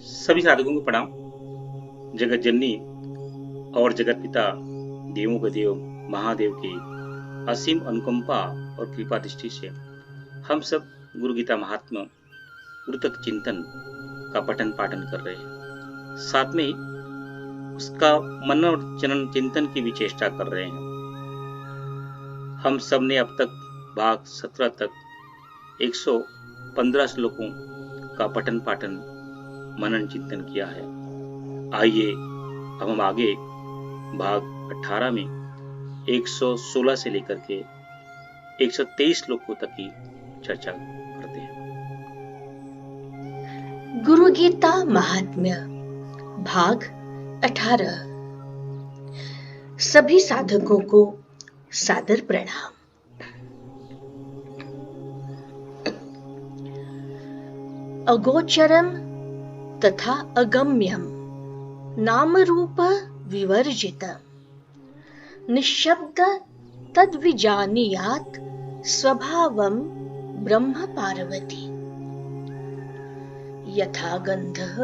सभी साधकों को प्रणाम। जगत जननी और जगत पिता देवों के देव महादेव की असीम अनुकंपा और कृपा दृष्टि से हम सब गुरु गीता महात्मा गुरुतक चिंतन का पठन पाठन कर रहे हैं। साथ में ही उसका मनन और जनन चिंतन की भी चेष्टा कर रहे हैं। हम सब ने अब तक भाग 17 तक 115 श्लोकों का पठन पाठन मनन चिंतन किया है। आइए अब हम आगे भाग 18 में 116 से लेकर के 123 श्लोकों तक की चर्चा करते हैं। गुरु गीता महात्म्य भाग 18। सभी साधकों को सादर प्रणाम। अगोचरम तथा अगम्यम नाम रूप विवर्जित निःशब्द तद्विजानीयात् स्वभावं ब्रह्म पार्वती। यथा गंधः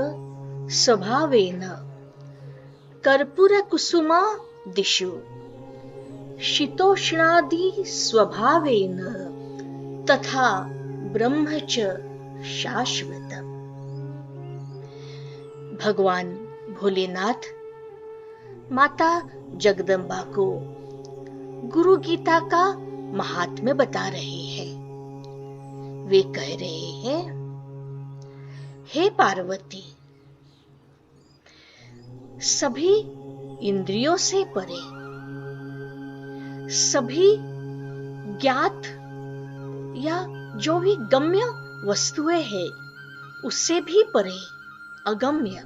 स्वभावेन कर्पूरकुसुमा दिशु शीतोष्णादि स्वभावेन तथा ब्रह्म च शाश्वतम्। भगवान भोलेनाथ माता जगदम्बा को गुरु गीता का महात्म्य बता रहे हैं। वे कह रहे हैं, हे पार्वती, सभी इंद्रियों से परे, सभी ज्ञात या जो भी गम्य वस्तुएं हैं उससे भी परे अगम्य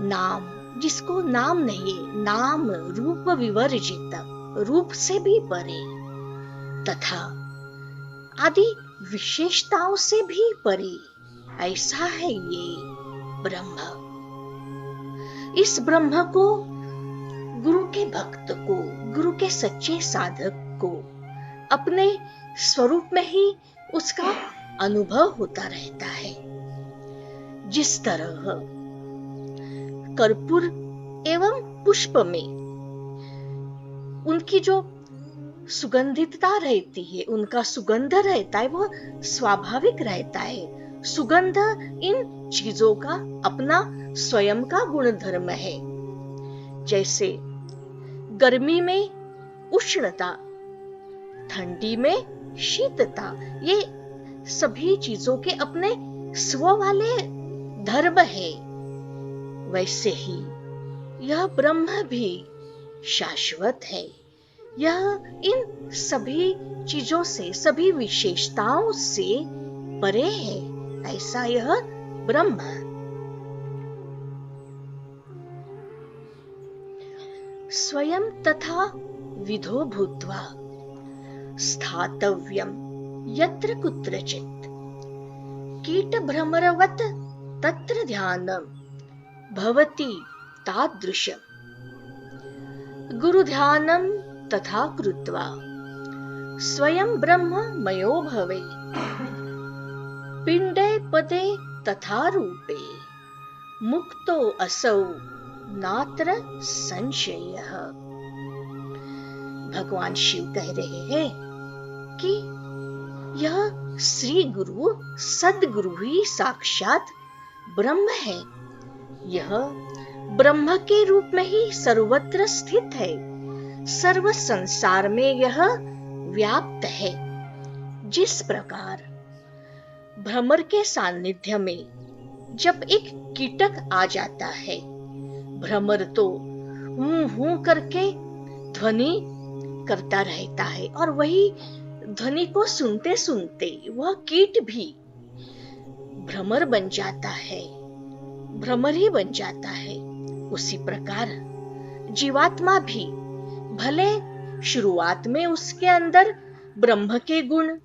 नाम, जिसको नाम नहीं, नाम रूप विवर्जित, रूप से भी परे, तथा आदि विशेषताओं से भी परे, ऐसा है ये ब्रह्म। इस ब्रह्म को गुरु के भक्त को, गुरु के सच्चे साधक को अपने स्वरूप में ही उसका अनुभव होता रहता है। जिस तरह कर्पूर एवं पुष्प में उनकी जो सुगंधितता रहती है, उनका सुगंध रहता है, वो स्वाभाविक रहता है। सुगंध इन चीजों का अपना स्वयं का गुणधर्म है। जैसे गर्मी में उष्णता, ठंडी में शीतता, ये सभी चीजों के अपने स्व वाले धर्म है। वैसे ही यह ब्रह्म भी शाश्वत है। यह इन सभी चीजों से, सभी विशेषताओं से परे है। ऐसा यह ब्रह्म। स्वयं तथा विधो भूत्वा स्थातव्यं यत्र कुत्रचित् कीट भ्रमरवत् तत्र ध्यानं भवति तादृशम्। गुरु ध्यानं तथा कृत्वा स्वयं ब्रह्म मयो भवे पिंडे पदे तथा रूपे मुक्तो असौ नात्र संशयः। भगवान शिव कह रहे हैं कि यह श्री गुरु सद्गुरु ही साक्षात ब्रह्म है। यह ब्रह्म के रूप में ही सर्वत्र स्थित है। सर्व संसार में यह व्याप्त है। जिस प्रकार भ्रमर के सानिध्य में जब एक कीटक आ जाता है, भ्रमर तो हूं करके ध्वनि करता रहता है और वही ध्वनि को सुनते सुनते वह कीट भी भ्रमर बन जाता है, भ्रमर ही बन जाता है। उसी प्रकार जीवात्मा भी भले शुरुआत में उसके अंदर ब्रह्म के गुण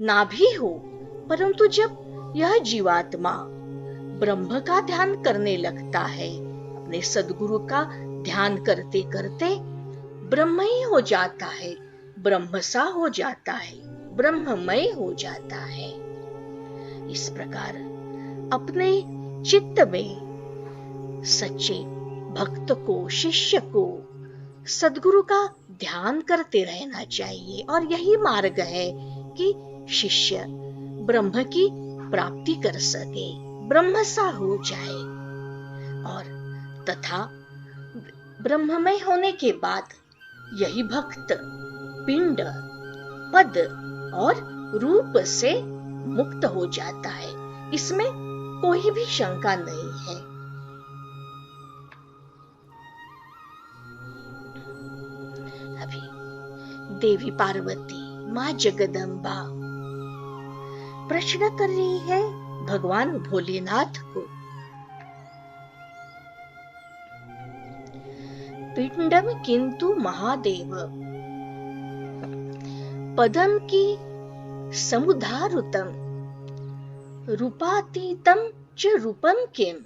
ना भी हो, परंतु जब यह जीवात्मा ब्रह्म का ध्यान करने लगता है, अपने सद्गुरु का ध्यान करते करते ब्रह्म ही हो जाता है, ब्रह्म सा हो जाता है, ब्रह्ममय हो जाता है। इस प्रकार अपने चित्त में सच्चे भक्त को, शिष्य को सद्गुरु का ध्यान करते रहना चाहिए। और यही मार्ग है कि शिष्य ब्रह्म की प्राप्ति कर सके, ब्रह्म सा हो जाए। और तथा ब्रह्ममय होने के बाद यही भक्त पिंड, पद और रूप से मुक्त हो जाता है। इसमें कोई भी शंका नहीं है। अभी देवी पार्वती, माँ जगदम्बा प्रश्न कर रही है भगवान भोलेनाथ को। पिंडम किंतु महादेव पदम की समुदारुतम रूपातीतम च रूपम किम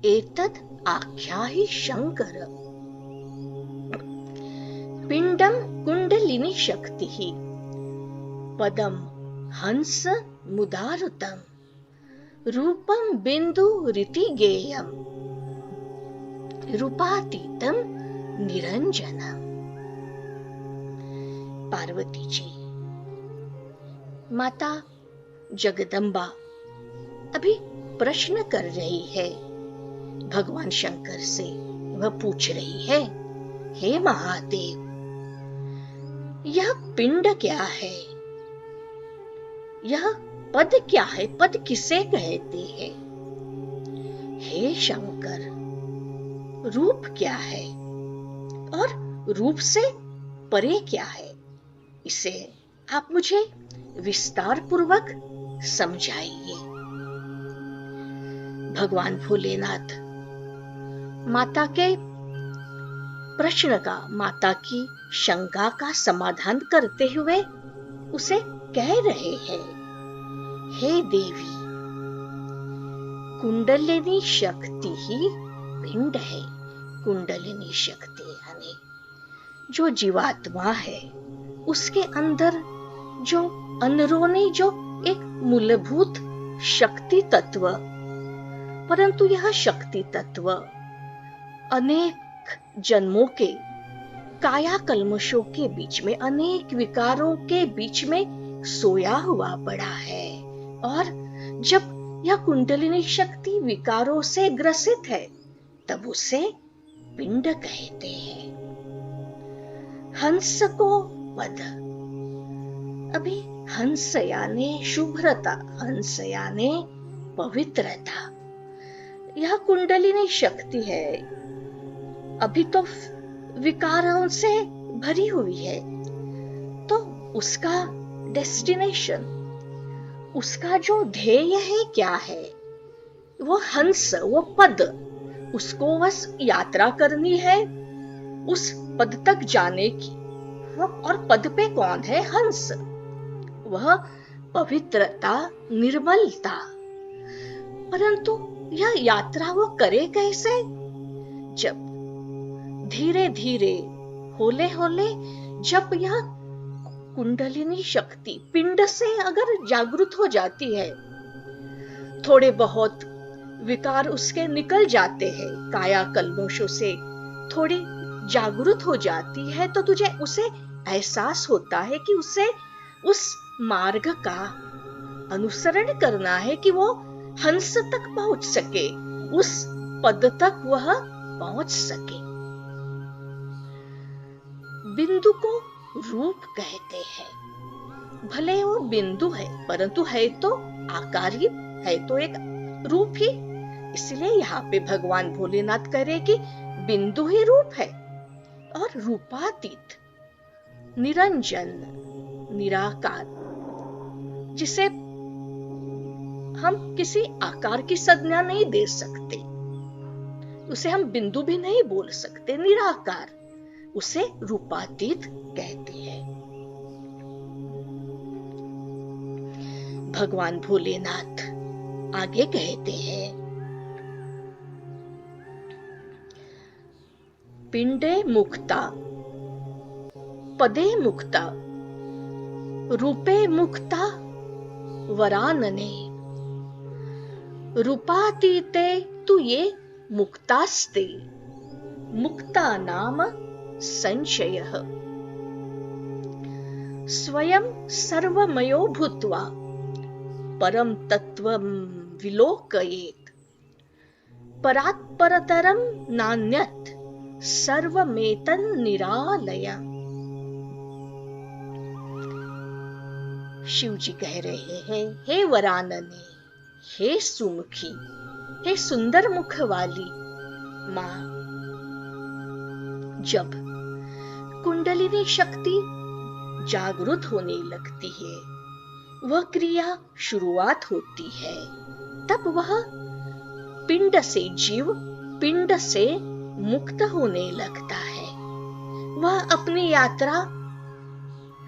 एतद आख्याहि शंकर। पिंडम कुंडलिनी शक्ति पदम हंस मुदारुतम रूपम बिंदु रीति गेयम रूपातीतम निरंजनम। पार्वती जी, माता जगदम्बा अभी प्रश्न कर रही है भगवान शंकर से। वह पूछ रही है, हे महादेव, यह पिंड क्या है? यह पद क्या है? पद किसे कहते हैं? हे शंकर, रूप क्या है और रूप से परे क्या है? इसे आप मुझे विस्तार पूर्वक समझाइए। भगवान भोलेनाथ माता के प्रश्न का, माता की शंका का समाधान करते हुए उसे कह रहे हैं, हे देवी, कुंडलिनी शक्ति ही पिंड है। कुंडलिनी शक्ति यानी जो जीवात्मा है, उसके अंदर जो अंदरूनी जो एक मूलभूत शक्ति तत्व, परंतु यह शक्ति तत्व अनेक जन्मों के काया कल्मशों के बीच में, अनेक विकारों के बीच में सोया हुआ पड़ा है। और जब यह कुंडलिनी शक्ति विकारों से ग्रसित है, तब उसे पिंड कहते हैं। हंस को पद, अभी हंस यानी शुभ्रता, हंस यानी पवित्रता। यह कुंडलिनी शक्ति है, अभी तो विकारों से भरी हुई है, तो उसका डेस्टिनेशन, उसका जो ध्येय है क्या है? वो हंस, वो पद, उसको बस यात्रा करनी है उस पद तक जाने की। और पद पे कौन है? हंस। वह पवित्रता, निर्मलता। परंतु यह यात्रा वो करे कैसे? जब धीरे धीरे, होले होले, जब यह कुंडलिनी शक्ति पिंड से अगर जागृत हो जाती है, थोड़े बहुत विकार उसके निकल जाते हैं, काया कल्मशों से थोड़ी जागृत हो जाती है, तो तुझे उसे एहसास होता है कि उसे उस मार्ग का अनुसरण करना है कि वो हंस तक पहुंच सके, उस पद तक वह पहुंच सके। बिंदु को रूप कहते हैं। भले वो बिंदु है, परंतु है तो आकारी, है तो एक रूप ही। इसलिए यहाँ पे भगवान भोलेनाथ कह रहे कि बिंदु ही रूप है। और रूपातीत, निरंजन, निराकार, जिसे हम किसी आकार की संज्ञा नहीं दे सकते, उसे हम बिंदु भी नहीं बोल सकते, निराकार, उसे रूपातीत कहते हैं। भगवान भोलेनाथ आगे कहते हैं, पिंडे मुक्ता, पदे मुक्ता, रूपे मुक्ता, वरानने, रूपातीते तु ये मुक्तास्ते मुक्ता नाम संशयः स्वयं सर्वमयो भूत्वा परम तत्वं विलोकयेत् परात् परतरं नान्यत् सर्वमेतन्निरालयम्। शिव जी कह रहे हैं, हे वरानने, हे सुमुखी, हे सुंदर मुख वाली मां, जब कुंडलिनी शक्ति जागृत होने लगती है, वह क्रिया शुरुआत होती है, तब वह पिंड से जीव पिंड से मुक्त होने लगता है। वह अपनी यात्रा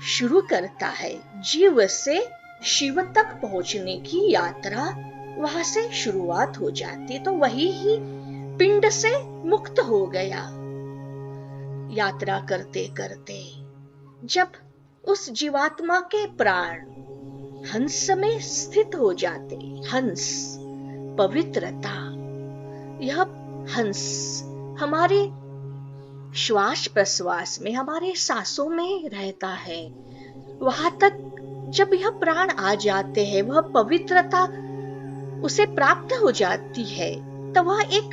शुरू करता है। जीव से शिव तक पहुंचने की यात्रा वहां से शुरुआत हो जाती, तो वही ही पिंड से मुक्त हो गया। यात्रा करते करते जब उस जीवात्मा के प्राण हंस में स्थित हो जाते, हंस पवित्रता, यह हंस हमारे श्वास प्रश्वास में, हमारे सांसों में रहता है। वहां तक जब यह प्राण आ जाते हैं, वह पवित्रता उसे प्राप्त हो जाती है, तो वह एक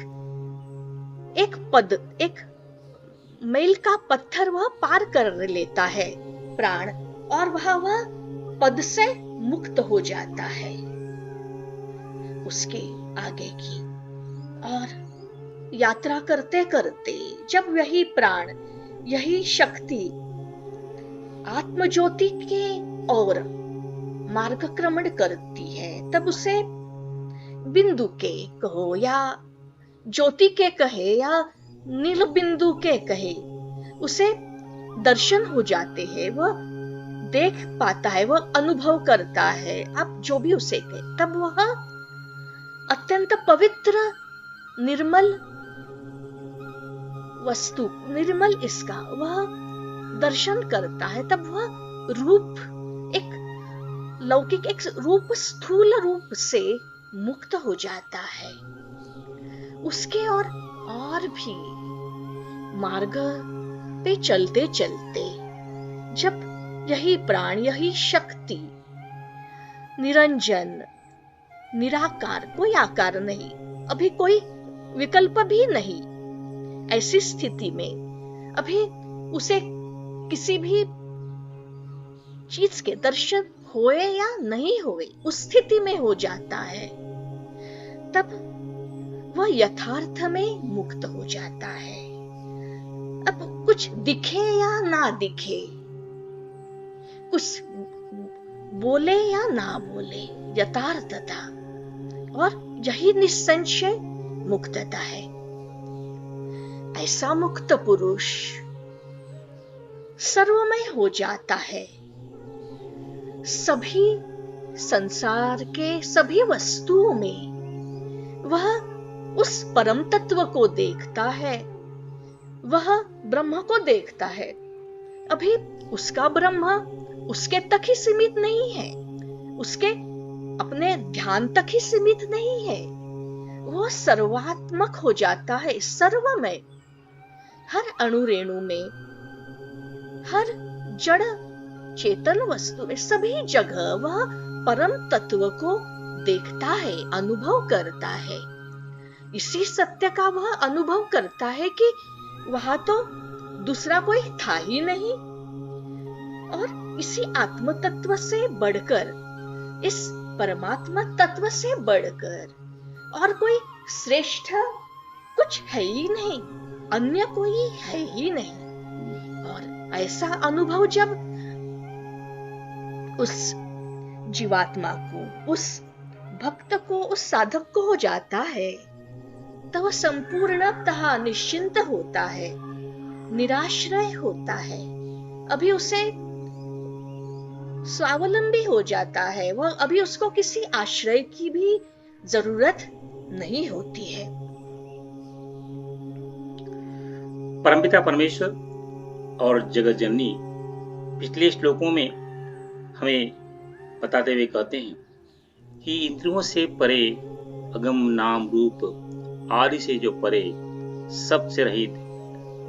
मील का पत्थर वह पार कर लेता है प्राण, और वह पद से मुक्त हो जाता है उसके आगे की। और यात्रा करते करते जब यही प्राण, यही शक्ति आत्मज्योति के और मार्गक्रमण करती है, तब उसे बिंदु के कहो या ज्योति के कहे या नील बिंदु के कहे, उसे दर्शन हो जाते हैं, वह देख पाता है, वह अनुभव करता है, आप जो भी उसे कहे, तब वह अत्यंत पवित्र निर्मल वस्तु, निर्मल इसका वह दर्शन करता है। तब वह रूप, एक लौकिक एक रूप, स्थूल रूप से मुक्त हो जाता है। उसके और भी मार्ग पे चलते चलते जब यही प्राण, यही शक्ति निरंजन, निराकार, कोई आकार नहीं, अभी कोई विकल्प भी नहीं, ऐसी स्थिति में अभी उसे किसी भी चीज के दर्शन होए या नहीं होए, उस स्थिति में हो जाता है, तब वह यथार्थ में मुक्त हो जाता है। अब कुछ दिखे या ना दिखे, कुछ बोले या ना बोले, यथार्थता, और यही निसंशय मुक्तता है। ऐसा मुक्त पुरुष सर्वमय हो जाता है। सभी संसार के सभी वस्तुओं में वह उस परम तत्व को देखता है, वह ब्रह्म को देखता है। अभी उसका ब्रह्म उसके तक ही सीमित नहीं है, उसके अपने ध्यान तक ही सीमित नहीं है, वो सर्वात्मक हो जाता है, सर्वमय, हर अणु रेणु में, हर जड़ चेतन वस्तु में, सभी जगह वह परम तत्व को देखता है, अनुभव करता है। इसी सत्य का वह अनुभव करता है कि वहां तो दूसरा कोई था ही नहीं, और इसी आत्म तत्व से बढ़कर, इस परमात्मा तत्व से बढ़कर और कोई श्रेष्ठ कुछ है ही नहीं, अन्य कोई है ही नहीं। और ऐसा अनुभव जब उस जीवात्मा को, उस भक्त को, उस साधक को हो जाता है, तो वह संपूर्णतः निश्चिंत होता है, निराश्रय होता है। अभी उसे स्वावलंबी हो जाता है, वह अभी उसको किसी आश्रय की भी जरूरत नहीं होती है। परमपिता परमेश्वर और जगत जननी पिछले श्लोकों में हमें बताते हुए कहते हैं कि इंद्रियों से परे अगम नाम रूप आदि से जो परे सबसे रहित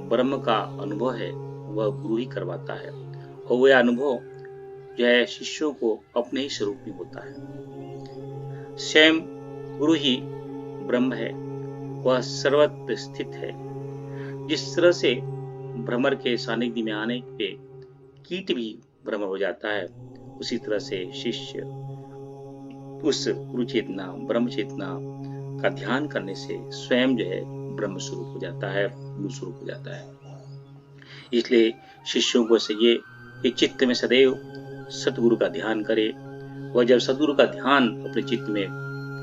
ब्रह्म का अनुभव है वह गुरु ही करवाता है, और वह अनुभव जो है शिष्यों को अपने ही स्वरूप में होता है। स्वयं गुरु ही ब्रह्म है, वह सर्वत्र स्थित है। जिस तरह से भ्रमर के सानिध्य में आने पे कीट भी भ्रमर हो जाता है, उसी तरह से शिष्य उस गुरु चेतना ब्रह्म चेतना का ध्यान करने से स्वयं जो है ब्रह्म स्वरूप हो जाता है, गुरु स्वरूप हो जाता है। इसलिए शिष्यों को चाहिए कि चित्त में सदैव सतगुरु का ध्यान करे। वह जब सतगुरु का ध्यान अपने चित्त में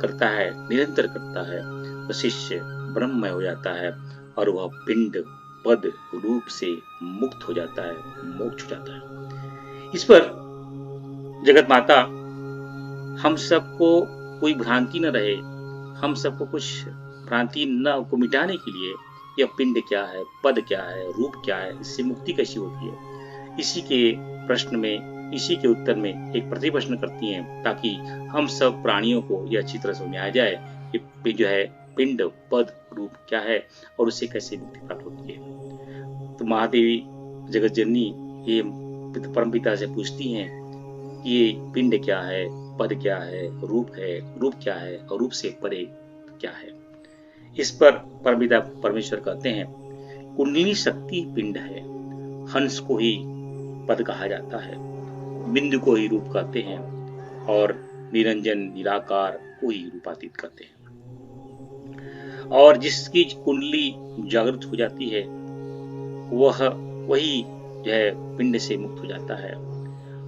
करता है, निरंतर करता है, तो शिष्य ब्रह्ममय हो जाता है और वह पिंड पद रूप से मुक्त हो जाता है, मोक्ष हो जाता है। इस पर जगत माता हम सबको कोई भ्रांति न रहे, हम सबको कुछ भ्रांति न को मिटाने के लिए यह पिंड क्या है, पद क्या है, रूप क्या है, इससे मुक्ति कैसी होती है, इसी के प्रश्न में, इसी के उत्तर में एक प्रति प्रश्न करती हैं, ताकि हम सब प्राणियों को यह अच्छी तरह समझ में आ जाए कि जो है पिंड पद रूप क्या है और उससे कैसे मुक्ति प्राप्त होती है। तो महादेवी जगत जननी ये परमपिता से पूछती हैं कि ये पिंड क्या है, पद क्या है, रूप क्या है और रूप से परे क्या है। इस पर परमपिता परमेश्वर कहते हैं, कुंडली शक्ति पिंड है, हंस को ही पद कहा जाता है, बिंदु को ही रूप कहते हैं और निरंजन निराकार को ही रूपातीत कहते हैं। और जिसकी कुंडली जागृत हो जाती है वह वही जो है पिंड से मुक्त हो जाता है,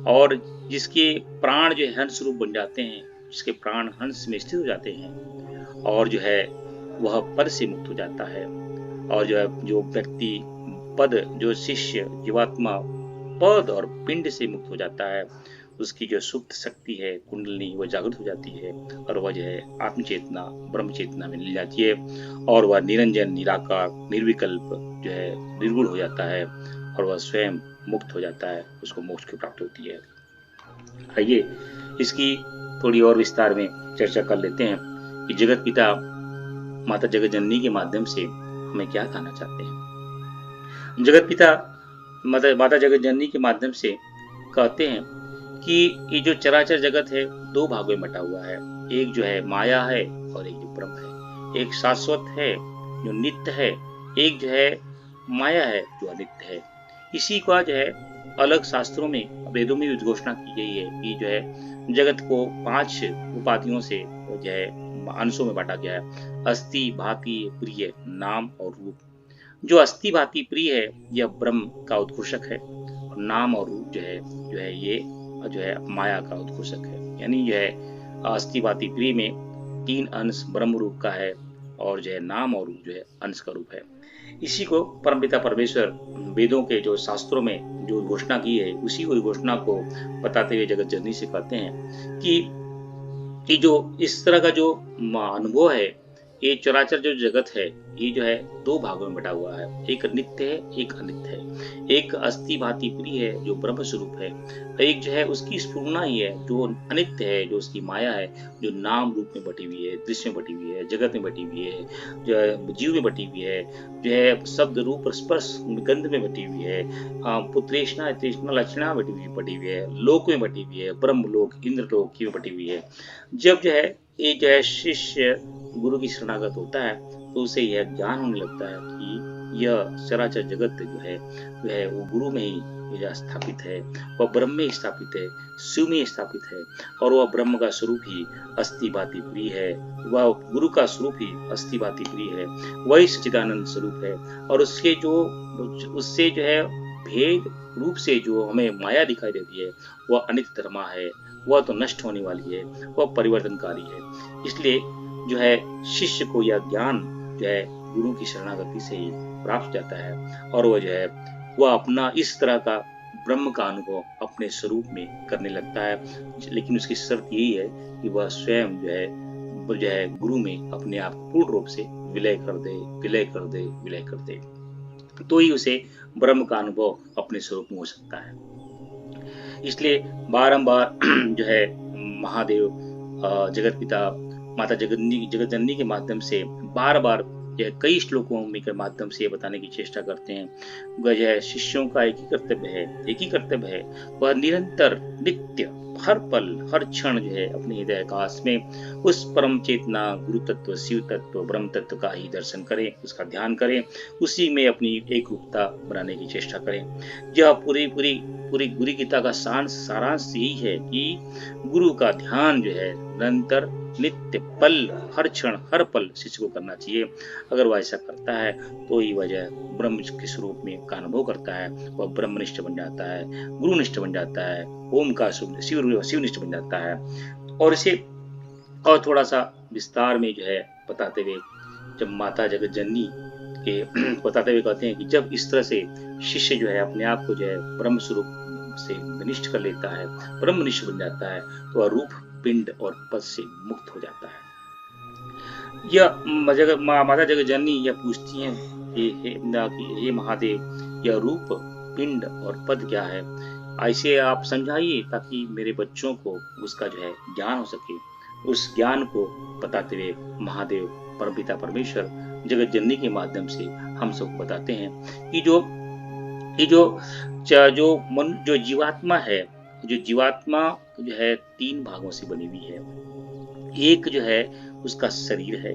और जिसके प्राण जो है हंस रूप बन जाते हैं, जिसके प्राण हंस में स्थित हो जाते हैं और जो है वह पद से मुक्त हो जाता है। और जो व्यक्ति पद, जो शिष्य जीवात्मा पद और पिंड से मुक्त हो जाता है, उसकी जो सुप्त शक्ति है कुंडली वह जागृत हो जाती है और वह जो है आत्मचेतना ब्रह्म चेतना में मिल जाती है और वह निरंजन निराकार निर्विकल्प जो है निर्गुण हो जाता है और वह स्वयं मुक्त हो जाता है, उसको मोक्ष की प्राप्ति होती है। आइए इसकी थोड़ी और विस्तार में चर्चा कर लेते हैं कि जगत पिता माता जगत जननी के माध्यम से हमें क्या कहना चाहते हैं। जगत पिता माता जगत जननी के माध्यम से कहते हैं कि ये जो चराचर जगत है दो भागों में बटा हुआ है, एक जो है माया है और एक जो ब्रह्म है। एक शाश्वत है जो नित्य है, एक जो है माया है जो अनित्य है। इसी का जो है अलग शास्त्रों में वेदों में घोषणा की गई है कि जो है जगत को 5 उपाधियों से जो है अंशों में बांटा गया है, अस्थि भांति प्रिय नाम और रूप। जो अस्थि भांति प्रिय है यह ब्रह्म का उद्घोषक है, और नाम और रूप जो है ये जो है माया का उद्घोषक है। यानी जो है अस्थि भांति प्रिय में 3 अंश ब्रह्म रूप का है और जो है नाम और रूप जो है अंश का रूप है। इसी को परमपिता परमेश्वर वेदों के जो शास्त्रों में जो घोषणा की है, उसी को घोषणा को बताते हुए जगत जननी से कहते हैं कि जो इस तरह का जो अनुभव है, ये चराचर जो जगत है ये जो है 2 भागों में बटा हुआ है, एक नित्य है एक अनित्य है। एक अस्थि भांति प्रिय है जो ब्रह्म स्वरूप है, एक जो है उसकी स्फुरना ही है जो अनित्य है, जो उसकी माया है, जो नाम रूप में बटी हुई है, दृश्य में बटी हुई है, जगत में बटी हुई है, जो है जीव में बटी हुई है, जो है शब्द रूप स्पर्श गंध में बटी हुई है, पुत्रेष्णा तृष्णा लक्षणा बटी हुई है, लोक में बटी हुई है, ब्रह्म लोक इंद्र लोक की बटी हुई है। जब जो है ये जो है शिष्य गुरु की शरणागत होता है तो उसे यह ज्ञान होने लगता है कि यह चराचर जगत जो है वो गुरु में ही स्थापित है, वह ब्रह्म में स्थापित है, शिव में स्थापित है, और वह ब्रह्म का स्वरूप ही अस्थि भांति प्रिय है, वह गुरु का स्वरूप ही अस्थि भांति प्रिय है, वही सच्चिदानंद स्वरूप है। और उससे जो है भेद रूप से जो हमें माया दिखाई देती है वह अनित्य धर्मा है, वह तो नष्ट होने वाली है, वह परिवर्तनकारी है। इसलिए जो है शिष्य को यह ज्ञान जो है गुरु की शरणागति से ही प्राप्त हो जाता है और वह जो है वह अपना इस तरह का ब्रह्म का अनुभव अपने स्वरूप में करने लगता है। लेकिन उसकी शर्त यही है कि वह स्वयं जो है गुरु में अपने आप पूर्ण रूप से विलय कर दे, तो ही उसे ब्रह्म का अनुभव अपने स्वरूप में हो सकता है। इसलिए बारंबार जो है महादेव जगत पिता माता जगत जननी के माध्यम से बार बार यह कई श्लोकों में के माध्यम से बताने की चेष्टा करते हैं। वह यह शिष्यों का एक ही कर्तव्य है, वह निरंतर नित्य हर पल हर क्षण जो है अपने हृदय आकाश में उस परम चेतना गुरु तत्व शिव तत्व ब्रह्म तत्व का ही दर्शन करें, उसका ध्यान करें, उसी में अपनी एक रूपता बनाने की चेष्टा करें। यह पूरी पूरी पूरी गुरु गीता का सारांश यही है कि गुरु का ध्यान जो है निरंतर नित्य पल हर क्षण हर पल शिष्य को करना चाहिए। अगर वह ऐसा करता है तो ही वह ब्रह्म के स्वरूप में का अनुभव करता है, वह ब्रह्मनिष्ठ बन जाता है, गुरुनिष्ठ बन जाता है, ओम का शिवनिष्ठ बन जाता है। और इसे और थोड़ा सा विस्तार में जो है बताते हुए जब माता जगत जननी के बताते हुए कहते हैं कि जब इस तरह से शिष्य जो है अपने आप को जो है ब्रह्म स्वरूप से निष्ठ कर लेता है, ब्रह्मनिष्ठ बन जाता है, तो वह रूप पिंड और पद से मुक्त हो जाता है। यह माता जगत जननी यह पूछती हैं कि हे महादेव, यह रूप पिंड और पद क्या है, ऐसे आप समझाइए ताकि मेरे बच्चों को उसका जो है ज्ञान हो सके। उस ज्ञान को बताते हुए महादेव परमपिता परमेश्वर जगत जननी के माध्यम से हम सबको बताते हैं कि जो जीवात्मा है, जो जीवात्मा जो है 3 भागों से बनी हुई है। एक जो है उसका शरीर है,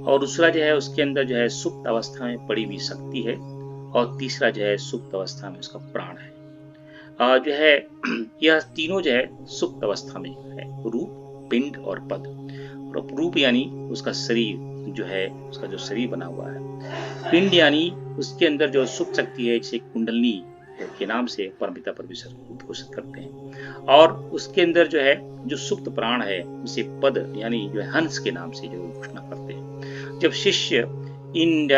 और दूसरा जो है उसके अंदर जो है सुप्त अवस्था में पड़ी हुई शक्ति है, और तीसरा जो है सुप्त अवस्था में उसका प्राण है। जो है यह तीनों जो है सुप्त अवस्था में है, रूप पिंड और पद। और रूप यानी उसका शरीर जो है, उसका जो शरीर बना हुआ है। पिंड यानी उसके अंदर जो सुप्त शक्ति है, जिसे कुंडलनी के नाम से परमपिता परमेश्वर घोषित करते हैं। और उसके अंदर जो है जो सुप्त प्राण है, उसे पद यानी जो है हंस के नाम से जो घोषणा करते हैं। जब शिष्य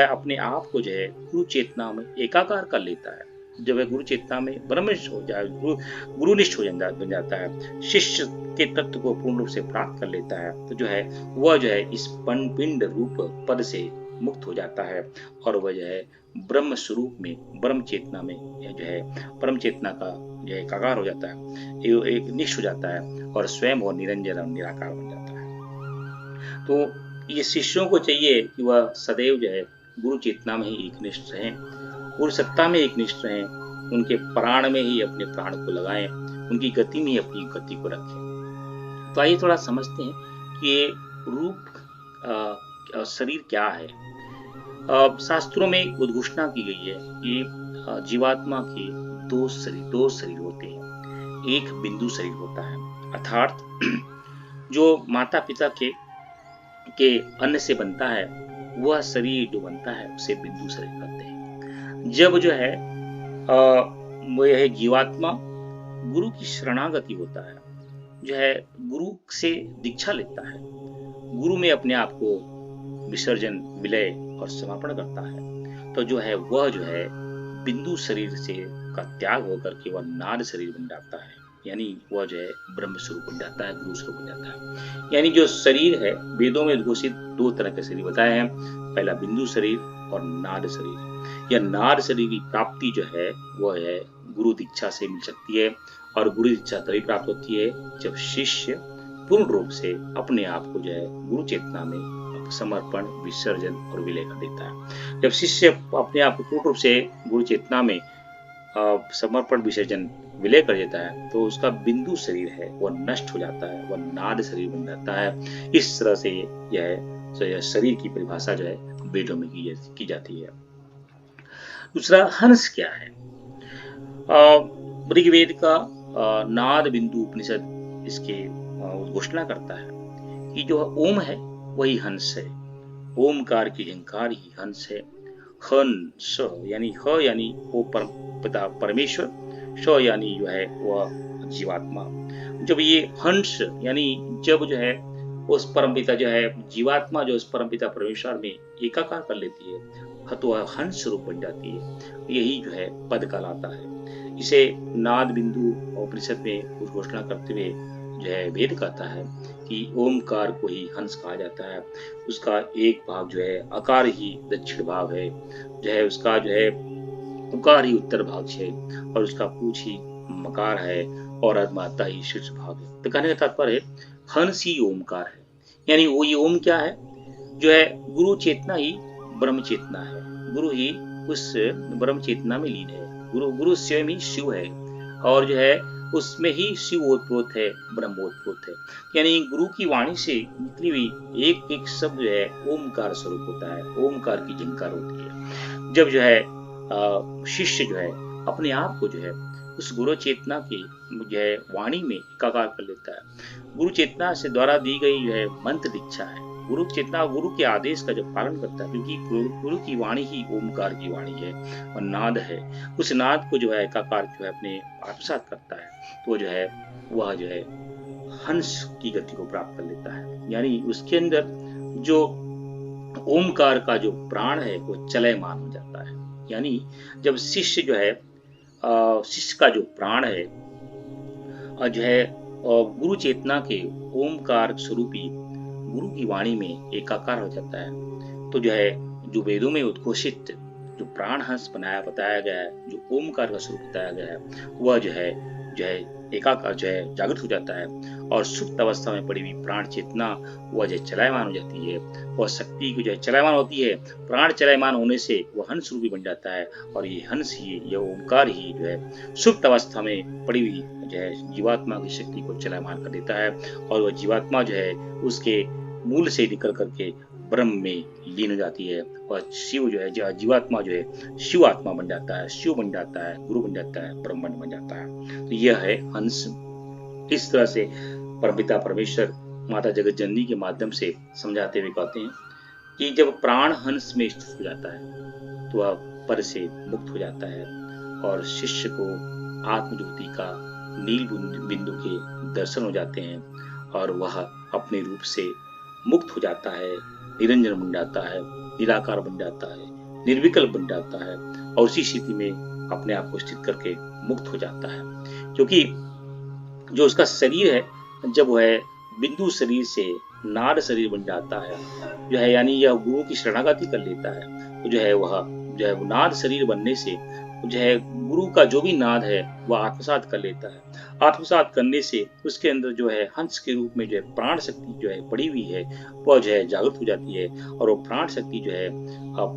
अपने आप को जो है गुरु चेतना में एकाकार कर लेता है, जब वह गुरु चेतना में ब्रह्मनिष्ठ हो जाए, गुरुनिष्ठ हो बन जाता है, शिष्य के तत्व को पूर्ण रूप से प्राप्त कर लेता है, तो जो है वह जो है इस पिंड रूप पद से मुक्त हो जाता है, और वह जो है ब्रह्म स्वरूप में ब्रह्म चेतना में जो है परम चेतना का जो है एकाकार हो जाता है, एक निष्ठ हो जाता है, और स्वयं वह निरंजन और निराकार बन जाता है। तो ये शिष्यों को चाहिए कि वह सदैव जो है गुरु चेतना में ही एकनिष्ठ रहें, गुरु सत्ता में एकनिष्ठ रहें, उनके प्राण में ही अपने प्राण को लगाएं, उनकी गति में ही अपनी गति को रखें। तो आइए थोड़ा समझते हैं कि रूप शरीर क्या है। शास्त्रों में उद्घोषणा की गई है कि जीवात्मा के दो शरीर होते हैं। एक बिंदु शरीर होता है, अर्थात जो माता पिता के अन्न से बनता है, वह शरीर जो बनता है उसे बिंदु शरीर कहते हैं। जब जो है यह जीवात्मा गुरु की शरणागति होता है, जो है गुरु से दीक्षा लेता है, गुरु में अपने आप को विसर्जन विलय और समर्पण करता है, तो जो है वह जो है बिंदु शरीर से का त्याग होकर के वह नाद शरीर बन जाता है, यानी वह जो है ब्रह्म स्वरूप बन जाता है, गुरु स्वरूप बन जाता है। यानी जो शरीर है, वेदों में घोषित 2 तरह के शरीर बताए हैं, पहला बिंदु शरीर और नाद शरीर। यह नाद शरीर की प्राप्ति जो है वह है गुरु दीक्षा से मिल सकती है, और गुरु दीक्षा तभी प्राप्त होती है जब शिष्य पूर्ण रूप से अपने आप को जो है गुरु चेतना में समर्पण विसर्जन और विलय कर देता है। जब शिष्य अपने आप को पूर्ण रूप से गुरु चेतना में समर्पण विसर्जन विलय कर देता है, तो उसका बिंदु शरीर है वह नष्ट हो जाता है, वह नाद शरीर बन जाता है। इस तरह से यह शरीर की परिभाषा जो है वेदों में की जाती है। दूसरा, हंस क्या है? ऋग्वेद का नाद बिंदु उपनिषद इसके घोषणा करता है कि जो ओम है वही हंस है, ओमकार की झंकार ही हंस है। हंस यानी ह यानी वो पिता परमेश्वर, स यानी जो है वह जीवात्मा। जब ये हंस यानी जब जो है उस परमपिता जो है जीवात्मा जो उस परमपिता परमेश्वर में एकाकार कर लेती है, तो वह हंस रूप बन जाती है, यही जो है पद कहलाता है। इसे नाद बिंदु उपनिषद में घोषणा करते हुए जो है वेद कहता है कि ओमकार को ही हंस कहा जाता है। उसका एक भाग जो है अकार ही दक्षिण भाग है, जो है उसका जो है उकार ही उत्तर भाग है, और उसका पूछ ही मकार है, और अधमाता ही शीर्ष भाग है। तो कहने का तात्पर्य है हंस ही ओमकार है, यानी वो ये ओम क्या है, जो है गुरु चेतना ही ब्रह्म चेतना है, गुरु ही उस ब्रह्म चेतना में लीन है, गुरु गुरु स्वयं ही शिव है, और जो है उसमें ही शिव ओतप्रोत है, ब्रह्म ओतप्रोत है। यानी गुरु की वाणी से निकली हुई एक एक शब्द जो है ओमकार स्वरूप होता है, ओमकार की झंकार होती है। जब जो है शिष्य जो है अपने आप को जो है उस गुरु चेतना की जो है वाणी में एकाकार कर लेता है, गुरु चेतना से द्वारा दी गई जो है मंत्र दीक्षा है, गुरु चेतना गुरु के आदेश का जब पालन करता है, क्योंकि गुरु की वाणी ही ओमकार की वाणी है और नाद है, उस नाद को जो है एकाकार जो है अपने आत्मसात करता है, तो जो है वह जो है हंस की गति को प्राप्त कर लेता है। यानी उसके अंदर जो ओमकार का जो प्राण है वो चलयमान हो जाता है। यानी जब शिष्य जो है शिष्य का जो प्राण है जो है गुरु चेतना के ओमकार स्वरूपी गुरु की वाणी में एकाकार हो जाता है, तो जो है जो वेदों में उद्घोषित जो प्राण हंस बताया गया है, जो ओमकार का स्वरूप बताया गया है, वह जो है एकाकार जो है जागृत हो जाता है, और सुप्त अवस्था में पड़ी हुई प्राण चेतना वह जो चलायमान हो जाती है, वह शक्ति को जो है चलायमान होती है, प्राण चलायमान होने से वह हंस रूपी बन जाता है, और ये हंस ही यह ओमकार ही जो है सुप्त अवस्था में पड़ी हुई जो है जीवात्मा की शक्ति को चलायमान कर देता है, और वह जीवात्मा जो है उसके मूल से निकल करके ब्रह्म में लीन हो जाती है, और शिव जो है जीवात्मा जो है शिव आत्मा बन जाता है, शिव बन जाता है, गुरु बन जाता है, ब्रह्मण्ड बन जाता है। तो यह है हंस। इस तरह से परमपिता परमेश्वर माता जगत जननी के माध्यम से समझाते हुए कहते हैं कि जब प्राण हंस में स्थित हो जाता है तो वह पर से मुक्त हो जाता है, और शिष्य को आत्मज्योति का नील बिंदु के दर्शन हो जाते हैं, और वह अपने रूप से मुक्त हो जाता है, निरंजन बन जाता है, निराकार बन जाता है, निर्विकल्प बन जाता है, और उसी स्थिति में अपने आप को स्थित करके मुक्त हो जाता है। क्योंकि जो उसका शरीर है जब वह बिंदु शरीर से नाद शरीर बन जाता है जो है, यानी यह गुरु की शरणागति कर लेता है, तो जो है वह जो है नाद शरीर बनने से जो है गुरु का जो भी नाद है वह आत्मसात कर लेता है। आत्मसात करने से उसके अंदर जो है हंस के रूप में जो है प्राण शक्ति जो है पड़ी हुई है वह जो है जागृत हो जाती है, और वो प्राण शक्ति जो है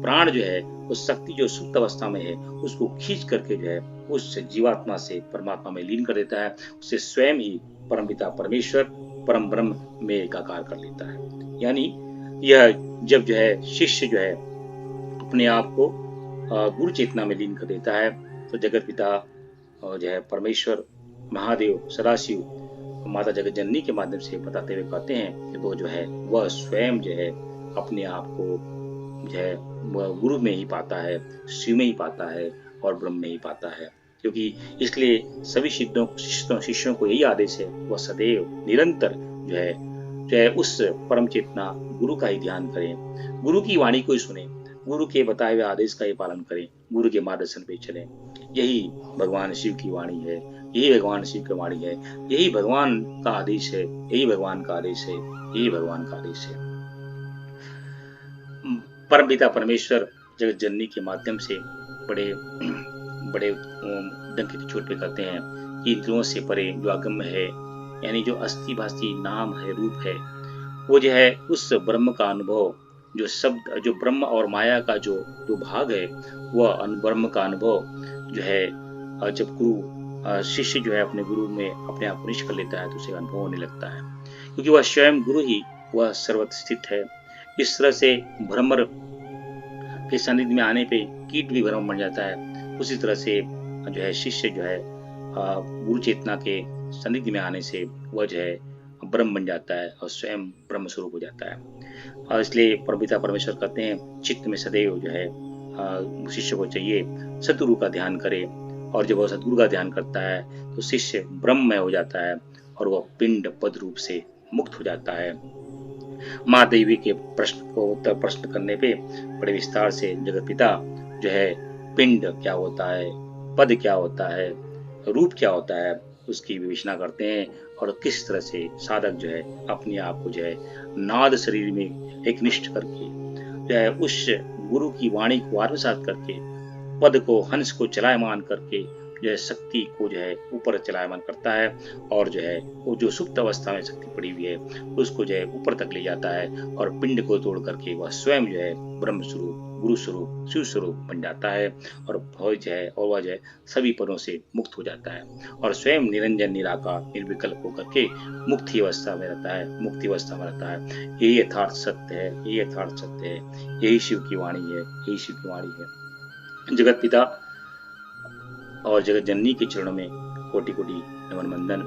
प्राण जो है उस शक्ति जो सुप्त अवस्था में है उसको खींच करके जो है उस जीवात्मा से परमात्मा में लीन कर देता है, उससे स्वयं ही परमपिता परमेश्वर परम ब्रह्म में एकाकार कर लेता है। यानी यह जब जो है शिष्य जो है अपने आप को गुरु चेतना में लीन कर देता है, तो जगत पिता जो है परमेश्वर महादेव सदाशिव माता जगत जननी के माध्यम से बताते हुए कहते हैं कि वो जो है वह स्वयं जो है अपने आप को जो है गुरु में ही पाता है, शिव में ही पाता है, और ब्रह्म में ही पाता है। क्योंकि इसलिए सभी शिष्यों को यही आदेश है वह सदैव निरंतर जो है उस परम चेतना गुरु का ही ध्यान करें, गुरु की वाणी को ही सुने, गुरु के बताए हुए आदेश का ही पालन करें, गुरु के मार्गदर्शन पे चलें। यही भगवान शिव की वाणी है, यही भगवान शिव की वाणी है, यही भगवान का आदेश है, यही भगवान का आदेश है, यही भगवान का आदेश है। परमपिता परमेश्वर जगत जननी के माध्यम से बड़े बड़े डंके की चोट पे कहते हैं कि इंद्रियों से परे जो अगम्य है, यानी जो अस्थि भास्ति नाम है, रूप है, वो जो है उस ब्रह्म का अनुभव जो शब्द जो ब्रह्म और माया का जो दो भाग है वह ब्रह्म का अनुभव जो है जब गुरु शिष्य जो है अपने गुरु में अपने आप को निष्ठ कर लेता है तो उसे अनुभव होने लगता है, क्योंकि वह स्वयं गुरु ही वह सर्वत्र स्थित है। इस तरह से भ्रमर के सानिध्य में आने पे कीट भी भ्रम बन जाता है, उसी तरह से जो है शिष्य जो है गुरु चेतना के सानिध्य में आने से वह जो है ब्रह्म बन जाता है और स्वयं ब्रह्म स्वरूप हो जाता है। और इसलिए परमपिता परमेश्वर कहते हैं चित्त में सदैव जो है शिष्य को चाहिए सतगुरु का ध्यान करे, और जब वह सतगुरु का ध्यान करता है तो शिष्य ब्रह्ममय हो जाता है और वह पिंड पद रूप से मुक्त हो जाता है। माँ देवी के प्रश्न को उत्तर प्रश्न करने पे बड़े विस्तार से जगत पिता जो है पिंड क्या होता है, पद क्या होता है, रूप क्या होता है उसकी विवेचना करते हैं, और किस तरह से साधक जो है अपने आप को जो है नाद शरीर में एक निष्ठ करके जो है उस गुरु की वाणी को आत्मसात करके पद को हंस को चलायमान करके जो है शक्ति को जो है ऊपर चलायमान करता है और जो है वो जो सुप्त अवस्था में शक्ति पड़ी हुई है उसको जो है ऊपर तक ले जाता है और पिंड को तोड़ करके वह स्वयं जो है ब्रह्म स्वरूप, गुरु स्वरूप, शिव स्वरूप बन जाता है और वह जो है सभी पदों से मुक्त हो जाता है और स्वयं निरंजन, निराकार, निर्विकल्प होकर के मुक्ति अवस्था में रहता है, मुक्ति अवस्था में रहता है। यही यथार्थ सत्य है, यही यथार्थ सत्य है, यही शिव की वाणी है, यही शिव की वाणी है। जगत पिता और जगत जननी के चरणों में कोटि कोटि नमन बंदन।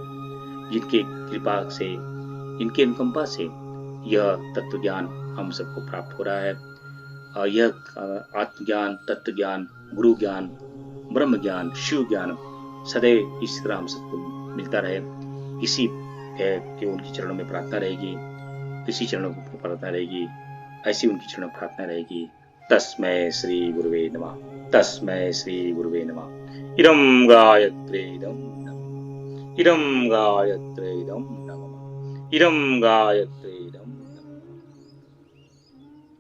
जिनके कृपा से, इनके अनुकंपा से यह तत्व ज्ञान हम सबको प्राप्त हो रहा है। यह आत्मज्ञान, तत्व ज्ञान, गुरु ज्ञान, ब्रह्म ज्ञान, शिव ज्ञान सदैव इस तरह हम सबको मिलता रहे। इसी के उनके चरणों में प्रार्थना रहेगी, इसी चरणों में प्रार्थना रहेगी, ऐसी उनकी चरणों में प्रार्थना रहेगी। तस्मै श्री गुरुवे नमः, तस्मै श्री गुरुवे नमः। इदं गायत्रीदं नमः, इदं गायत्रीदं नमः, इदं गायत्रीदं